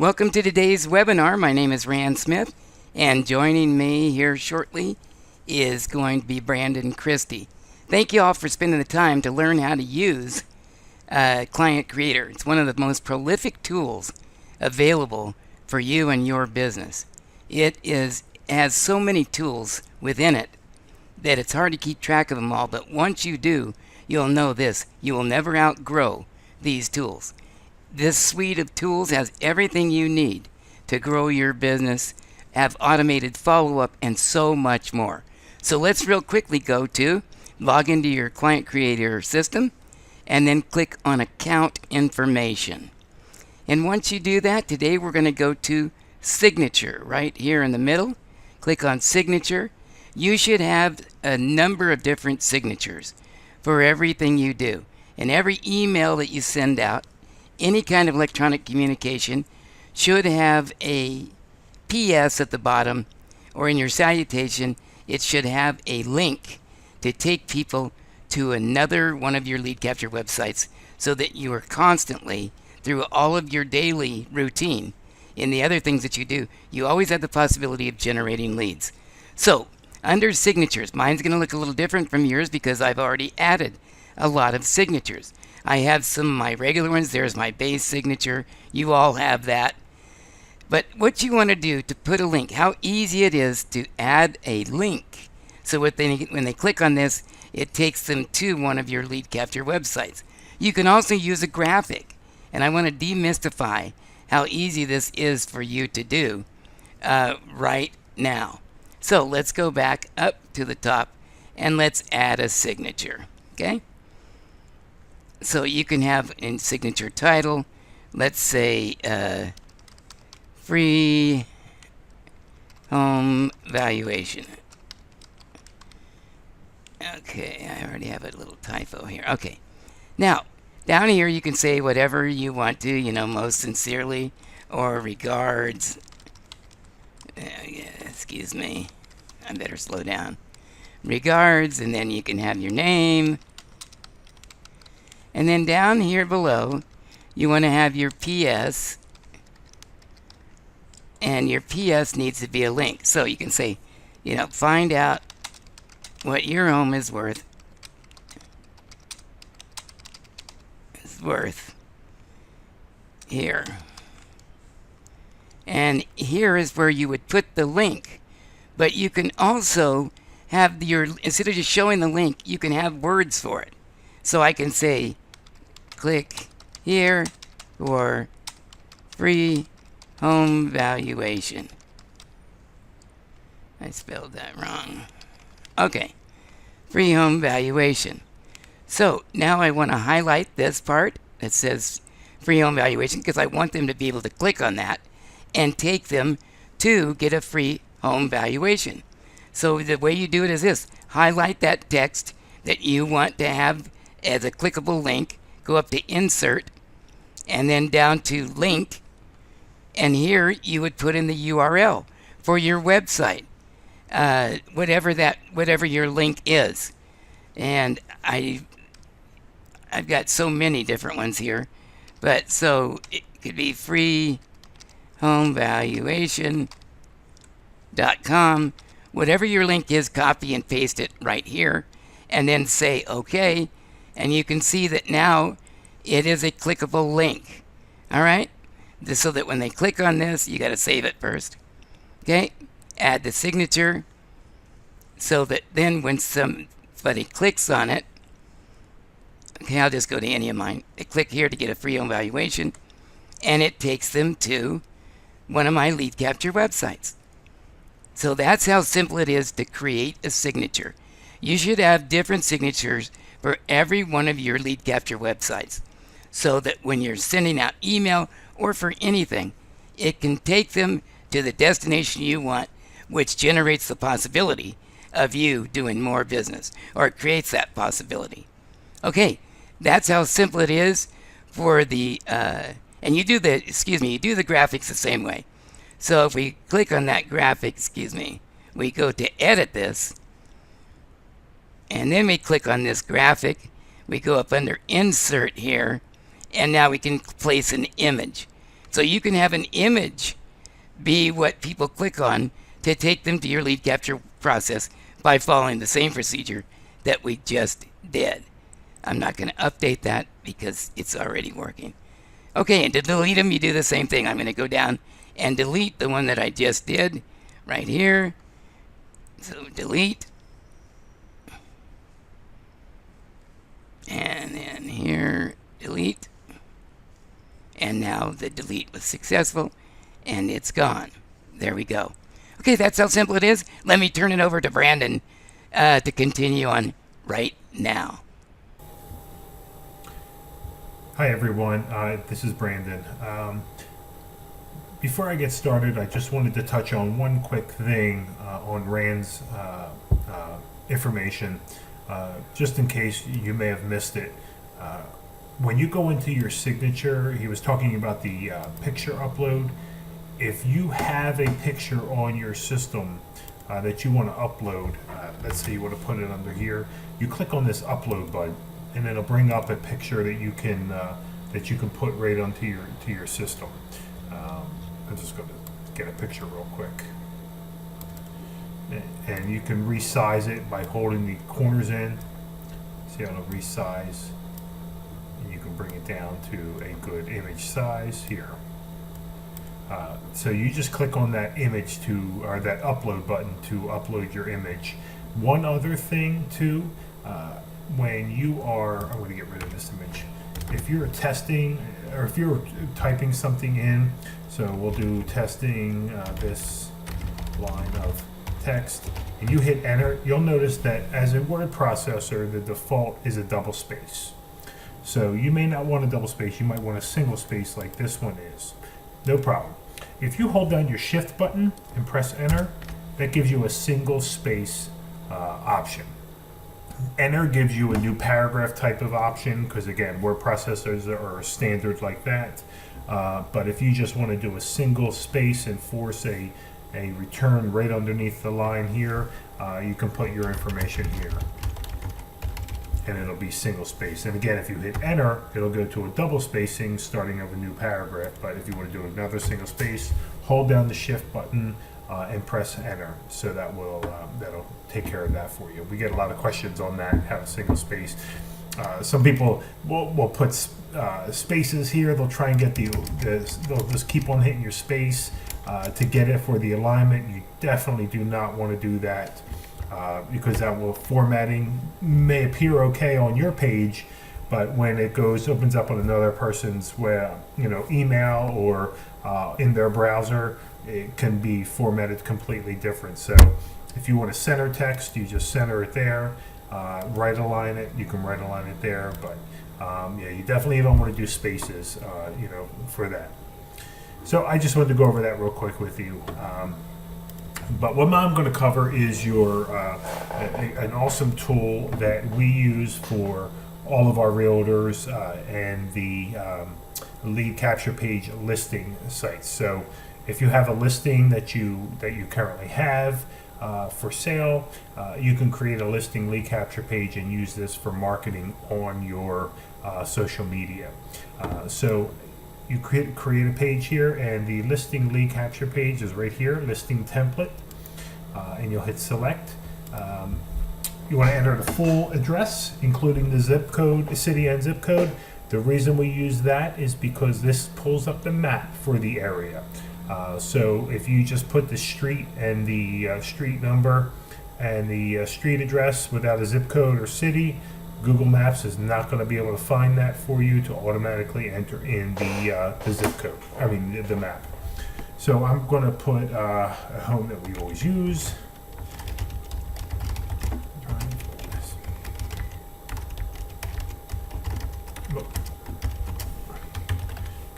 Welcome to today's webinar. My name is Rand Smith, and joining me here shortly is going to be Brandon Christie. Thank you all for spending the time to learn how to use Client Creator. It's one of the most prolific tools available for you and your business. It has so many tools within it that it's hard to keep track of them all, but once you do, you'll know this: you will never outgrow these tools. This suite of tools has everything you need to grow your business, have automated follow-up, and so much more. So let's real quickly go to log into your Client Creator system and then click on Account Information. And once you do that, today we're going to go to Signature right here in the middle. Click on Signature. You should have a number of different signatures for everything you do. And every email that you send out, any kind of electronic communication, should have a PS at the bottom, or in your salutation, it should have a link to take people to another one of your lead capture websites, so that you are constantly, through all of your daily routine, in the other things that you do, you always have the possibility of generating leads. So, under signatures, mine's going to look a little different from yours because I've already added a lot of signatures. I have some of my regular ones. There's my base signature. You all have that. But what you want to do to put a link, how easy it is to add a link. So when they click on this, it takes them to one of your lead capture websites. You can also use a graphic. And I want to demystify how easy this is for you to do right now. So let's go back up to the top and let's add a signature. Okay? So you can have in signature title, let's say free home valuation. Okay, I already have a little typo here. Okay. Now, down here you can say whatever you want to, most sincerely, or regards. Excuse me. I better slow down. Regards, and then you can have your name. And then down here below, you want to have your PS. And your PS needs to be a link. So you can say, find out what your home is worth. Here. And here is where you would put the link. But you can also have instead of just showing the link, you can have words for it. So I can say, click here for free home valuation. I spelled that wrong. Okay, free home valuation. So now I want to highlight this part that says free home valuation, because I want them to be able to click on that and take them to get a free home valuation. So the way you do it is this: highlight that text that you want to have as a clickable link, go up to insert, and then down to link, and here you would put in the URL for your website, whatever your link is. And I've got so many different ones here, but so it could be freehomevaluation.com. Whatever your link is, copy and paste it right here, and then say OK, and you can see that now it is a clickable link. All right, so that when they click on this, you got to save it first. Okay, add the signature, so that then when somebody clicks on it, okay, I'll just go to any of mine. They click here to get a free home valuation, and it takes them to one of my lead capture websites. So that's how simple it is to create a signature. You should have different signatures for every one of your lead capture websites, so that when you're sending out email or for anything, it can take them to the destination you want, which generates the possibility of you doing more business, or it creates that possibility. Okay, that's how simple it is for the, and you do the graphics the same way. So if we click on that graphic, we go to edit this, and then we click on this graphic. We go up under insert here, and now we can place an image. So you can have an image be what people click on to take them to your lead capture process by following the same procedure that we just did. I'm not going to update that because it's already working. Okay, and to delete them, you do the same thing. I'm going to go down and delete the one that I just did right here. So delete. And then here, delete. And now the delete was successful and it's gone. There we go. Okay, that's how simple it is. Let me turn it over to Brandon to continue on right now. Hi everyone, this is Brandon. Before I get started, I just wanted to touch on one quick thing on Rand's information, just in case you may have missed it. When you go into your signature, he was talking about the picture upload. If you have a picture on your system that you want to upload, let's say you want to put it under here, you click on this upload button, and it'll bring up a picture that you can put right onto your system. I'm just going to get a picture real quick, and you can resize it by holding the corners in. See how it'll resize, and you can bring it down to a good image size here. So you just click on that image or that upload button to upload your image. One other thing too, when you are, I'm going to get rid of this image. If you're testing, or if you're typing something in, so we'll do testing this line of text, and you hit enter, you'll notice that as a word processor, the default is a double space. So you may not want a double space, you might want a single space like this one is. No problem. If you hold down your shift button and press enter, that gives you a single space option. Enter gives you a new paragraph type of option, because again, word processors are standard like that. But if you just want to do a single space and force a return right underneath the line here, you can put your information here, and it'll be single space. And again, if you hit enter, it'll go to a double spacing starting of a new paragraph. But if you want to do another single space, hold down the shift button and press enter. So that will that'll take care of that for you. We get a lot of questions on that, how to single space. Some people will put spaces here. They'll try and get they'll just keep on hitting your space to get it for the alignment. You definitely do not want to do that. Because that formatting may appear okay on your page, but when it opens up on another person's email or in their browser, it can be formatted completely different. So if you want to center text, you just center it there. Right align it, you can right align it there, but you definitely don't want to do spaces, for that. So I just wanted to go over that real quick with you. But what I'm going to cover is an awesome tool that we use for all of our realtors and the lead capture page listing sites. So if you have a listing that you currently have for sale, you can create a listing lead capture page and use this for marketing on your social media. So you create a page here, and the listing lead capture page is right here, listing template, and you'll hit select. You want to enter the full address, including the zip code, city and zip code. The reason we use that is because this pulls up the map for the area. So if you just put the street and the street number and the street address without a zip code or city, Google Maps is not going to be able to find that for you to automatically enter in the zip code, the map. So I'm going to put a home that we always use.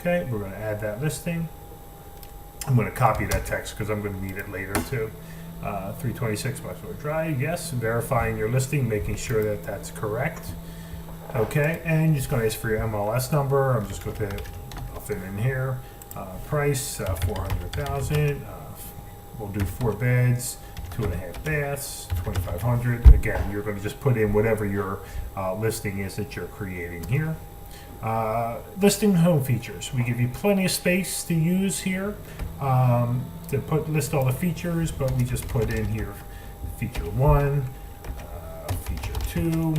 Okay, we're going to add that listing. I'm going to copy that text because I'm going to need it later too. 326 Westwood Drive, yes. Verifying your listing, making sure that that's correct. Okay, and just going to ask for your MLS number. I'm just going to fit in here. Price, 400,000. We'll do 4 beds, 2.5 baths, 2,500. Again, you're going to just put in whatever your listing is that you're creating here. Listing home features. We give you plenty of space to use here to list all the features, but we just put in here feature 1, feature 2,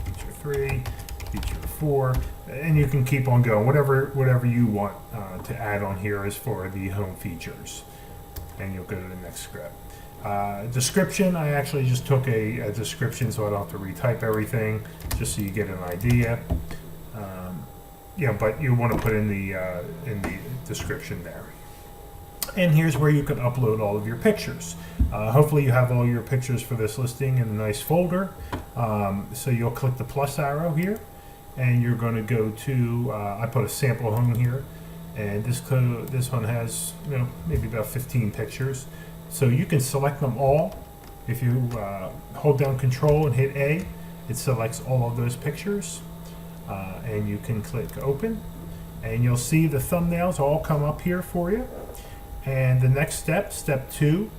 feature 3, feature 4, and you can keep on going. Whatever you want to add on here is for the home features. And you'll go to the next script. Description, I actually just took a description so I don't have to retype everything, just so you get an idea. Yeah, but you want to put in the description there. And here's where you can upload all of your pictures. Hopefully you have all your pictures for this listing in a nice folder. So you'll click the plus arrow here, and you're going to go to, I put a sample home here, and this one has, maybe about 15 pictures. So you can select them all. If you hold down Control and hit A, it selects all of those pictures. And you can click Open, and you'll see the thumbnails all come up here for you. And the next step, step 2,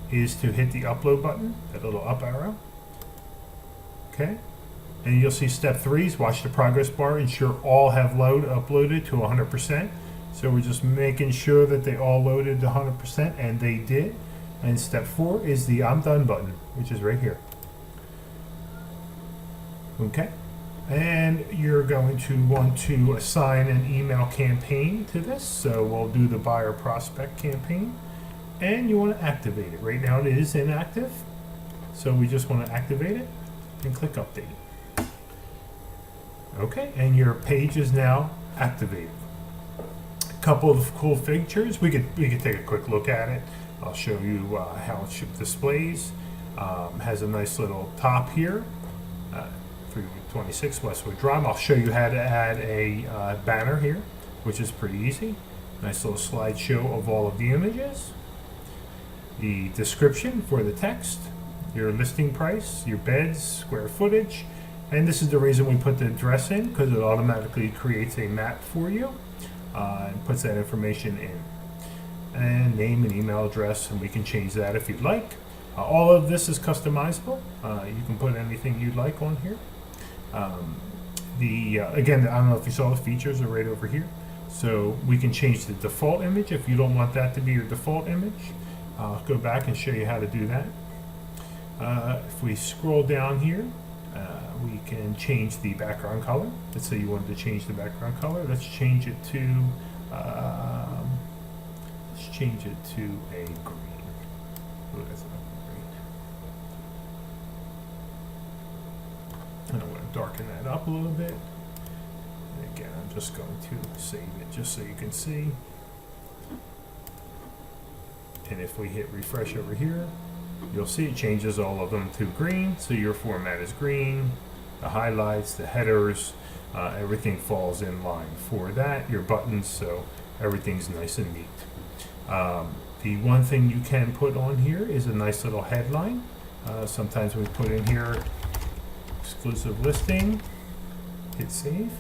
is to hit the upload button, that little up arrow. Okay. And you'll see step 3 is watch the progress bar, ensure all have uploaded to 100%. So we're just making sure that they all loaded to 100%, and they did. And step 4 is the I'm done button, which is right here. Okay. And you're going to want to assign an email campaign to this. So we'll do the buyer prospect campaign, and you want to activate it. Right now it is inactive. So we just want to activate it and click update. Okay, and your page is now activated. A couple of cool features. We could take a quick look at it. I'll show you how it displays. Has a nice little top here. 326 Westwood Drive. I'll show you how to add a banner here, which is pretty easy. Nice little slideshow of all of the images. The description for the text, your listing price, your beds, square footage, and this is the reason we put the address in, because it automatically creates a map for you and puts that information in. And name and email address, and we can change that if you'd like. All of this is customizable. You can put anything you'd like on here. Again, I don't know if you saw the features are right over here. So we can change the default image if you don't want that to be your default image. I'll go back and show you how to do that. If we scroll down here, we can change the background color. Let's say you wanted to change the background color. Let's change it to a green. Ooh, that's not green. And I want to darken that up a little bit. And again, I'm just going to save it just so you can see. And if we hit refresh over here, you'll see it changes all of them to green. So your format is green. The highlights, the headers, everything falls in line for that. Your buttons, so everything's nice and neat. The one thing you can put on here is a nice little headline. Sometimes we put in here exclusive listing, hit save.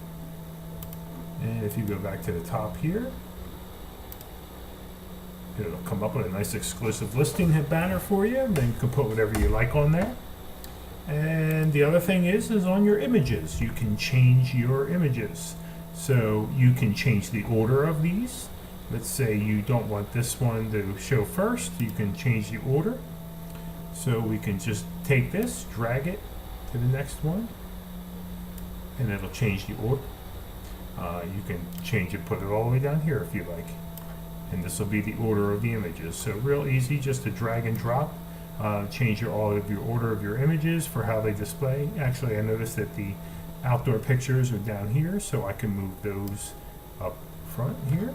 And if you go back to the top here, it'll come up with a nice exclusive listing banner for you. Then you can put whatever you like on there. And the other thing is on your images. You can change your images. So you can change the order of these. Let's say you don't want this one to show first. You can change the order. So we can just take this, drag it to the next one, and it'll change the order. You can change it, put it all the way down here if you like. And this will be the order of the images. So real easy just to drag and drop. Change all of your order of your images for how they display. Actually, I noticed that the outdoor pictures are down here, so I can move those up front here.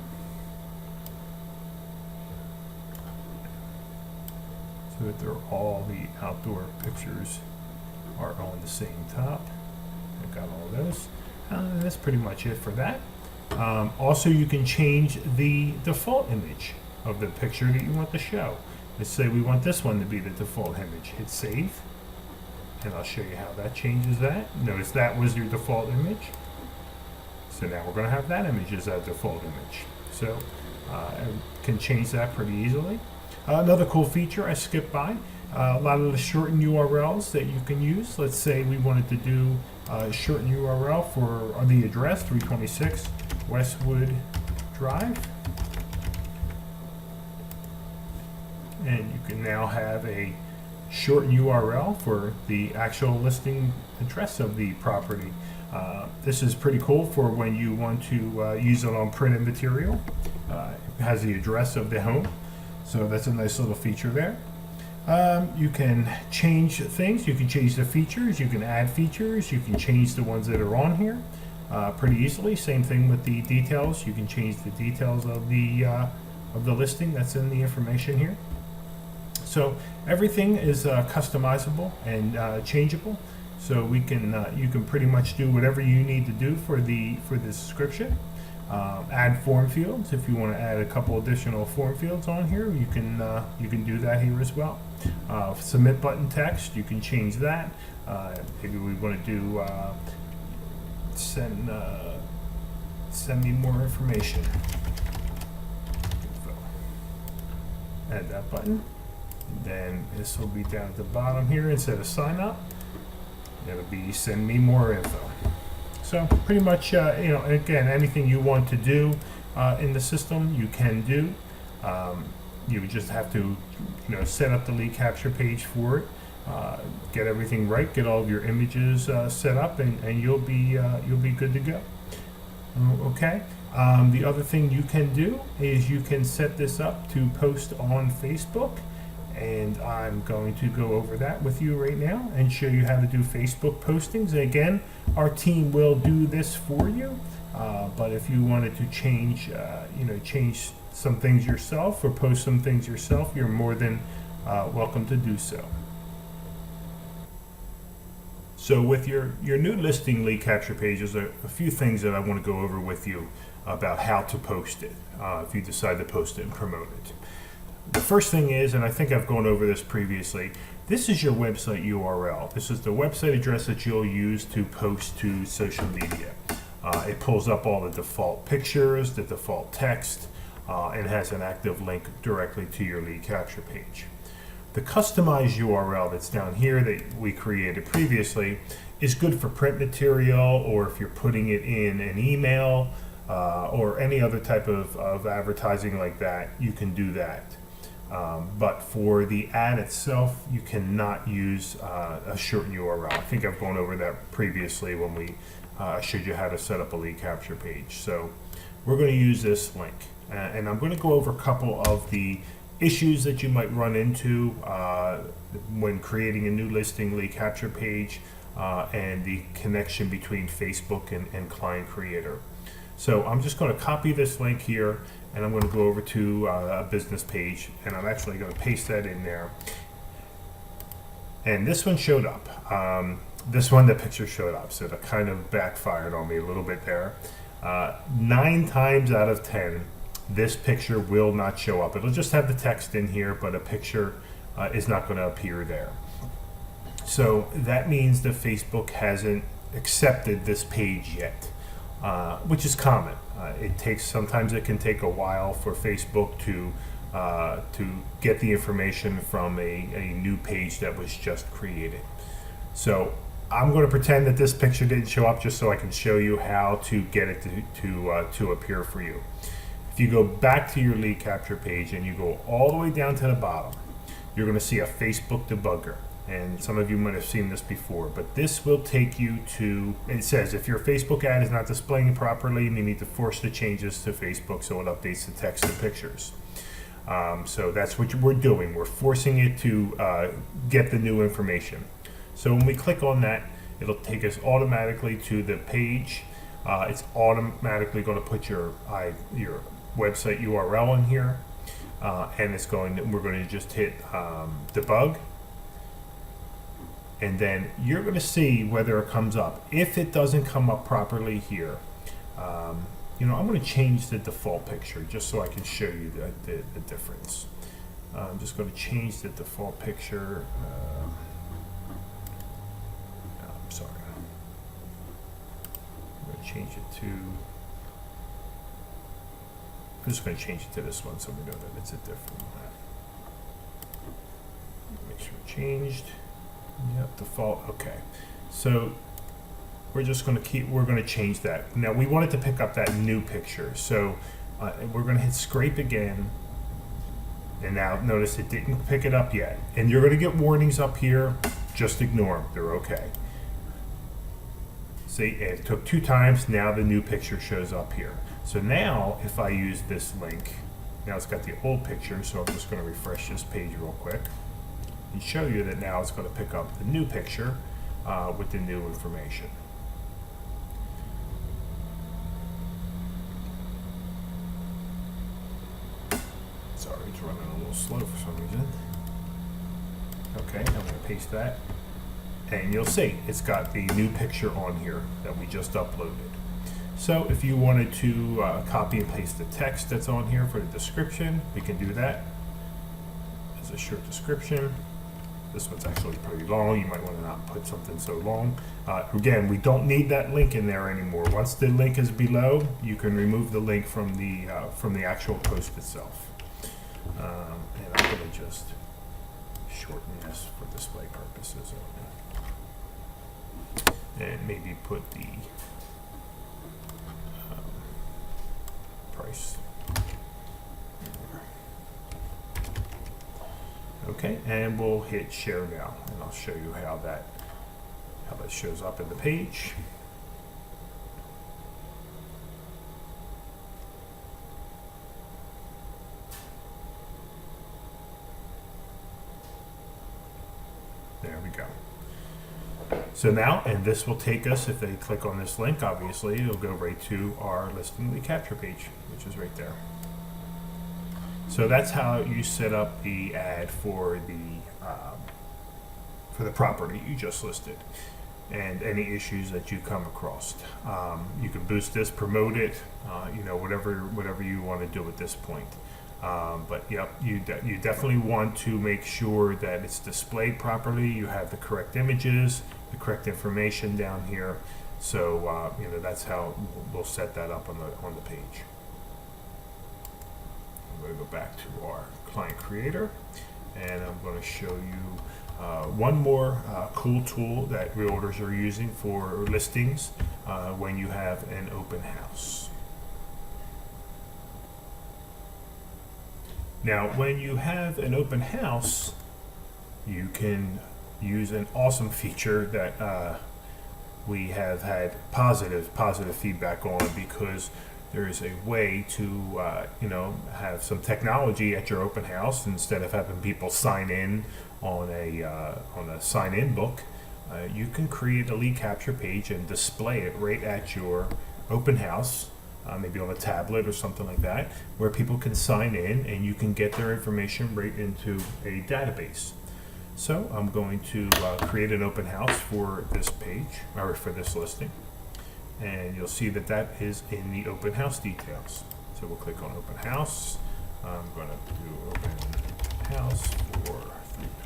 So that all the outdoor pictures are on the same top. I've got all those. That's pretty much it for that. Also, you can change the default image of the picture that you want to show. Let's say we want this one to be the default image. Hit save, and I'll show you how that changes that. Notice that was your default image. So now we're going to have that image as our default image. So I can change that pretty easily. Another cool feature I skipped by, a lot of the shortened URLs that you can use. Let's say we wanted to do shorten URL for the address, 326 Westwood Drive. And you can now have a shortened URL for the actual listing address of the property. This is pretty cool for when you want to use it on printed material. It has the address of the home, so that's a nice little feature there. You can change things, you can change the features, you can add features, you can change the ones that are on here pretty easily. Same thing with the details, you can change the details of the listing that's in the information here. So everything is customizable and changeable. So we can you can pretty much do whatever you need to do for the description. Add form fields if you want to add a couple additional form fields on here. You can do that here as well. Submit button text, you can change that. Maybe we want to do send me more information. Add that button. Then this will be down at the bottom here instead of sign up. It'll be send me more info. So pretty much, again, anything you want to do in the system, you can do. You just have to, set up the lead capture page for it, get everything right, get all of your images set up, and you'll be good to go. Okay. The other thing you can do is you can set this up to post on Facebook. And I'm going to go over that with you right now and show you how to do Facebook postings. And again, our team will do this for you. But if you wanted to change some things yourself or post some things yourself, you're more than welcome to do so. So with your new listing lead capture pages, a few things that I want to go over with you about how to post it if you decide to post it and promote it. The first thing is, and I think I've gone over this previously, this is your website URL. This is the website address that you'll use to post to social media. It pulls up all the default pictures, the default text, and has an active link directly to your lead capture page. The customized URL that's down here that we created previously is good for print material, or if you're putting it in an email or any other type of advertising like that, you can do that. But for the ad itself, you cannot use a shortened URL. I think I've gone over that previously when we showed you how to set up a lead capture page. So we're going to use this link. And I'm going to go over a couple of the issues that you might run into when creating a new listing lead capture page and the connection between Facebook and client creator. So I'm just going to copy this link here, and I'm going to go over to a business page, and I'm actually going to paste that in there. And this one showed up. The picture showed up, so that kind of backfired on me a little bit there. 9 times out of 10, this picture will not show up. It'll just have the text in here, but a picture is not going to appear there. So that means that Facebook hasn't accepted this page yet. Which is common. Sometimes it can take a while for Facebook to get the information from a new page that was just created. So I'm going to pretend that this picture didn't show up just so I can show you how to get it to appear for you. If you go back to your lead capture page and you go all the way down to the bottom, you're going to see a Facebook debugger. And some of you might have seen this before, but this will take you to, it says if your Facebook ad is not displaying properly, you need to force the changes to Facebook so it updates the text and pictures. So that's what we're doing. We're forcing it to get the new information. So when we click on that, it'll take us automatically to the page. It's automatically going to put your website URL in here, and we're going to just hit debug. And then you're going to see whether it comes up. If it doesn't come up properly here, I'm going to change the default picture just so I can show you the difference. I'm just going to change the default picture. I'm sorry. I'm going to change it to. I'm just going to change it to this one so we know that it's a different one. Make sure it changed. Yep, default. Okay. So we're just going to we're going to change that. Now we wanted to pick up that new picture, so we're going to hit scrape again. And now notice it didn't pick it up yet. And you're going to get warnings up here. Just ignore them. They're okay. See, it took 2 times. Now the new picture shows up here. So now if I use this link, now it's got the old picture. So I'm just going to refresh this page real quick and show you that now it's going to pick up the new picture with the new information. Sorry, it's running a little slow for some reason. Okay, I'm going to paste that. And you'll see it's got the new picture on here that we just uploaded. So if you wanted to copy and paste the text that's on here for the description, we can do that as a short description. This one's actually pretty long. You might want to not put something so long. Again, we don't need that link in there anymore. Once the link is below, you can remove the link from the actual post itself. And I'm going to just shorten this for display purposes only. And maybe put the price in there. Okay, and we'll hit share now, and I'll show you how that shows up in the page. There we go. So now, and this will take us, if they click on this link, obviously, it'll go right to our listing recapture page, which is right there. So that's how you set up the ad for the property you just listed, and any issues that you come across. You can boost this, promote it, whatever you want to do at this point. But yep, you definitely want to make sure that it's displayed properly. You have the correct images, the correct information down here. So that's how we'll set that up on the page. I'm going to go back to our client creator, and I'm going to show you one more cool tool that realtors are using for listings when you have an open house. Now, when you have an open house, you can use an awesome feature that we have had positive feedback on, because there is a way to have some technology at your open house. Instead of having people sign in on a sign-in book, you can create a lead capture page and display it right at your open house. Maybe on a tablet or something like that, where people can sign in and you can get their information right into a database. So I'm going to create an open house for this page, or for this listing, and you'll see that that is in the open house details. So we'll click on open house. I'm going to do open house for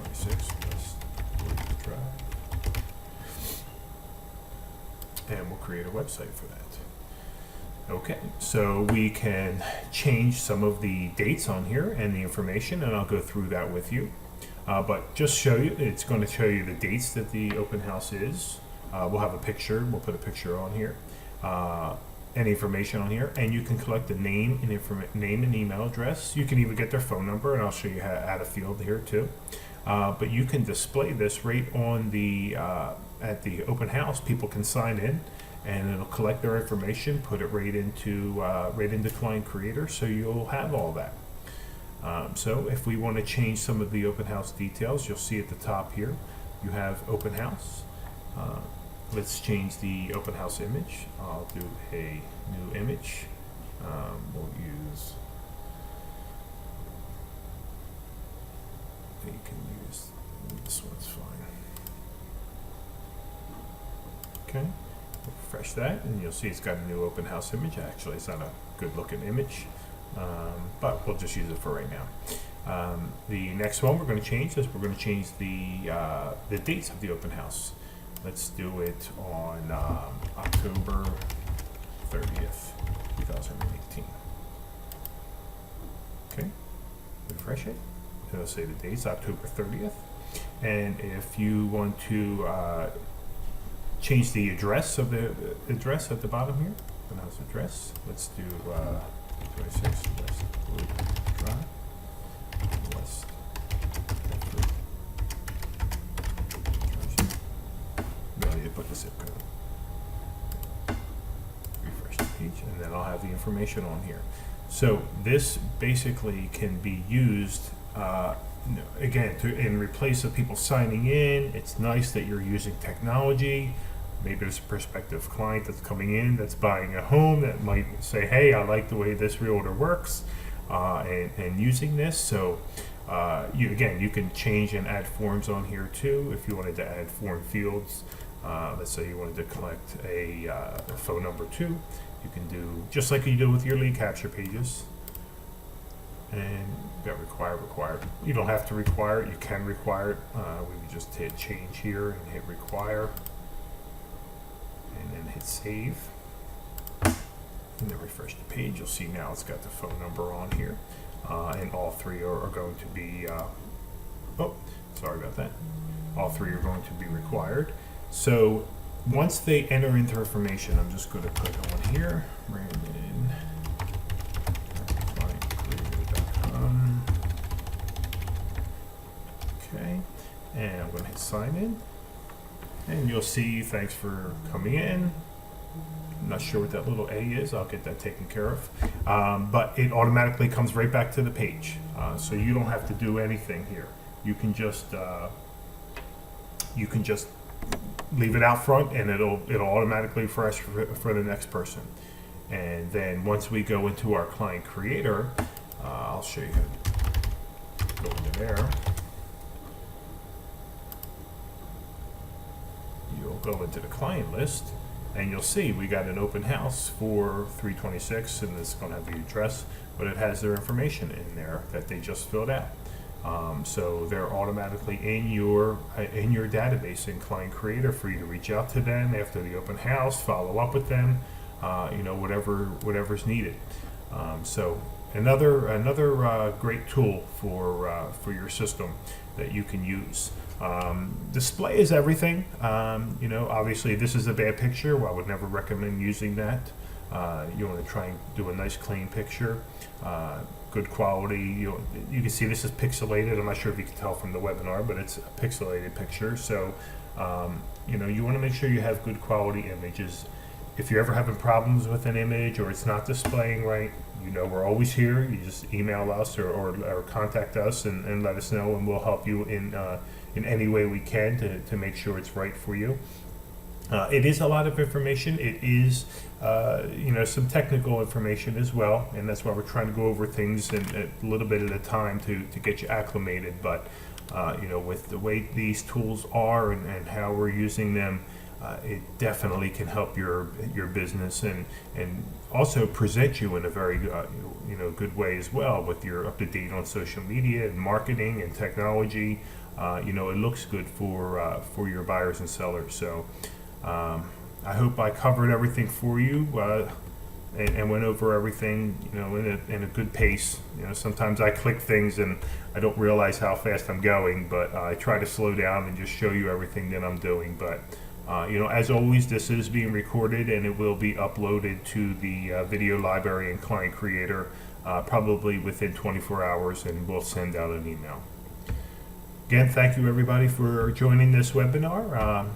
326 West Woodford Drive, and we'll create a website for that. Okay, so we can change some of the dates on here and the information, and I'll go through that with you. But just show you, it's going to show you the dates that the open house is. We'll have a picture, we'll put a picture on here, any information on here, and you can collect the name and email address. You can even get their phone number, and I'll show you how to add a field here too. But you can display this right on the at the open house. People can sign in, and it'll collect their information, put it right into Client Creator, so you'll have all that. So if we want to change some of the open house details, you'll see at the top here, you have open house. Let's change the open house image. I'll do a new image. We'll use, you can use, this one's fine. Okay. Refresh that, and you'll see it's got a new open house image. Actually, it's not a good looking image, but we'll just use it for right now. The next one we're going to change is we're going to change the dates of the open house. Let's do it on October 30th, 2018. Okay, refresh it. It'll say the date's October 30th. And if you want to change the address of the address at the bottom here. Open house address. Let's do 26 West Blue Drive. West Bedford, Jersey. No need to put the zip code. Refresh the page, and then I'll have the information on here. So this basically can be used again in replace of people signing in. It's nice that you're using technology. Maybe there's a prospective client that's coming in that's buying a home that might say, hey, I like the way this realtor works, and using this. So you can change and add forms on here too. If you wanted to add form fields, let's say you wanted to collect a phone number too, you can do just like you do with your lead capture pages. And got required. You don't have to require it. You can require it. We would just hit change here and hit require, and then hit save, and then refresh the page. You'll see now it's got the phone number on here, and all three are going to be. Oh, sorry about that. All three are going to be required. So once they enter into information, I'm just going to put on here, Brandon. Okay, and I'm going to hit sign in, and you'll see thanks for coming in. I'm not sure what that little A is. I'll get that taken care of, but it automatically comes right back to the page, so you don't have to do anything here. You can just leave it out front, and it'll automatically refresh for the next person. And then once we go into our client creator, I'll show you how to go into there. You'll go into the client list, and you'll see we got an open house for 326, and it's going to have the address, but it has their information in there that they just filled out. So they're automatically in your database in Client Creator for you to reach out to them after the open house, follow up with them, whatever's needed. So another great tool for your system that you can use. Display is everything. Obviously this is a bad picture. Well, I would never recommend using that. You want to try and do a nice clean picture, good quality. You can see this is pixelated. I'm not sure if you can tell from the webinar, but it's a pixelated picture. So you want to make sure you have good quality images. If you're ever having problems with an image or it's not displaying right, we're always here. You just email us or contact us and let us know, and we'll help you in any way we can to make sure it's right for you. It is a lot of information. It is, some technical information as well, and that's why we're trying to go over things a little bit at a time to get you acclimated. But, with the way these tools are and how we're using them, it definitely can help your business and also present you in a very good way as well, with your up to date on social media and marketing and technology. It looks good for your buyers and sellers. So I hope I covered everything for you and went over everything in a good pace. Sometimes I click things and I don't realize how fast I'm going, but I try to slow down and just show you everything that I'm doing. But as always, this is being recorded and it will be uploaded to the video library and Client Creator probably within 24 hours, and we'll send out an email. Again, thank you everybody for joining this webinar.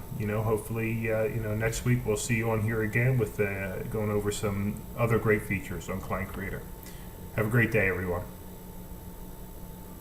Hopefully, next week we'll see you on here again with going over some other great features on Client Creator. Have a great day, everyone.